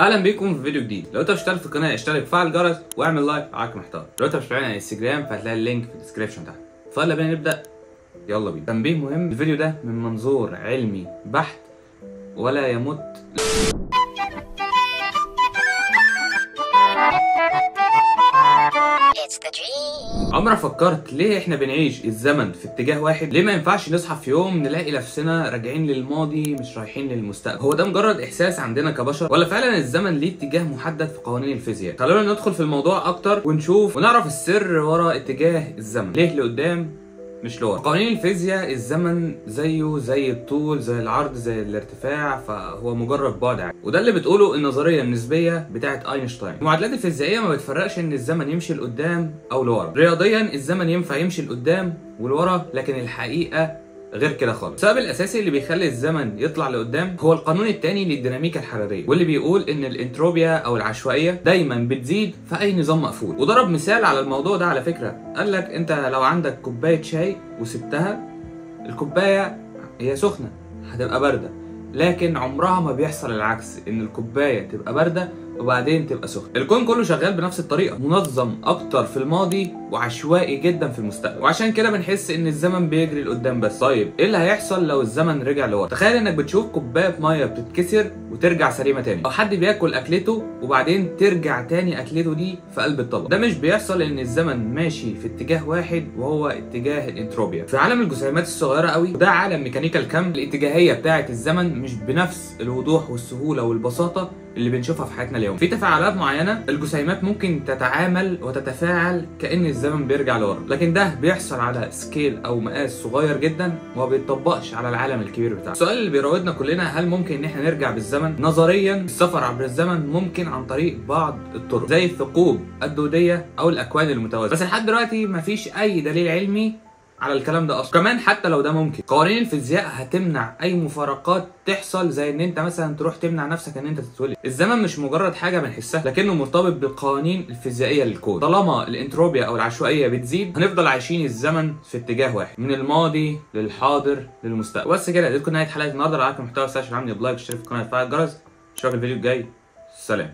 اهلا بيكم في فيديو جديد. لو انت مش مشترك في القناه اشترك وفعل الجرس واعمل لايك معاك محتوى. لو انت مش متابعني على انستجرام فهتلاقي اللينك في الديسكربشن تحت. فيلا بينا نبدا. يلا بينا. تنبيه مهم، الفيديو ده من منظور علمي بحت ولا يمت عمرك فكرت ليه احنا بنعيش الزمن في اتجاه واحد؟ ليه ما ينفعش نصحى في يوم نلاقي نفسنا راجعين للماضي مش رايحين للمستقبل؟ هو ده مجرد احساس عندنا كبشر ولا فعلا الزمن ليه اتجاه محدد في قوانين الفيزياء؟ خلونا ندخل في الموضوع اكتر ونشوف ونعرف السر ورا اتجاه الزمن، ليه لقدام مش لورا. قوانين الفيزياء الزمن زيه زي الطول زي العرض زي الارتفاع، فهو مجرد بعد عام، وده اللي بتقوله النظريه النسبيه بتاعت اينشتاين. المعادلات الفيزيائيه ما بتفرقش ان الزمن يمشي لقدام او لورا. رياضيا الزمن ينفع يمشي لقدام ولورا، لكن الحقيقه غير كده خالص. السبب الاساسي اللي بيخلي الزمن يطلع لقدام هو القانون الثاني للديناميكا الحراريه، واللي بيقول ان الانتروبيا او العشوائيه دايما بتزيد في اي نظام مقفول. وضرب مثال على الموضوع ده على فكره، قال لك انت لو عندك كوبايه شاي وسبتها، الكوبايه هي سخنه هتبقى بارده، لكن عمرها ما بيحصل العكس، ان الكوبايه تبقى بارده وبعدين تبقى سخنه. الكون كله شغال بنفس الطريقه، منظم اكتر في الماضي وعشوائي جدا في المستقبل، وعشان كده بنحس ان الزمن بيجري لقدام بس. طيب ايه اللي هيحصل لو الزمن رجع لورا؟ تخيل انك بتشوف كوبايه ميه بتتكسر وترجع سليمه تاني، او حد بياكل اكلته وبعدين ترجع تاني اكلته دي في قلب الطبق. ده مش بيحصل لان الزمن ماشي في اتجاه واحد وهو اتجاه الانتروبيا. في عالم الجسيمات الصغيره قوي، وده عالم ميكانيكا الكم، الاتجاهيه بتاعه الزمن مش بنفس الوضوح والسهوله والبساطه اللي بنشوفها في حياتنا اليوم. في تفاعلات معينه الجسيمات ممكن تتعامل وتتفاعل كأن الزمن بيرجع لورا، لكن ده بيحصل على سكيل او مقاس صغير جدا وما بيتطبقش على العالم الكبير بتاعنا. السؤال اللي بيراودنا كلنا، هل ممكن ان احنا نرجع بالزمن؟ نظريا السفر عبر الزمن ممكن عن طريق بعض الطرق زي الثقوب الدوديه او الاكوان المتوازيه، بس لحد دلوقتي مفيش اي دليل علمي على الكلام ده اصلا. كمان حتى لو ده ممكن، قوانين الفيزياء هتمنع اي مفارقات تحصل، زي ان انت مثلا تروح تمنع نفسك ان انت تتولد. الزمن مش مجرد حاجه بنحسها، لكنه مرتبط بالقوانين الفيزيائيه للكون. طالما الانتروبيا او العشوائيه بتزيد هنفضل عايشين الزمن في اتجاه واحد، من الماضي للحاضر للمستقبل. بس كده، دي تكون نهايه حلقه النهارده. لو عجبك المحتوى ما تنساش تعمل لايك واشترك في القناه وتفعل الجرس. اشوفك الفيديو الجاي. سلام.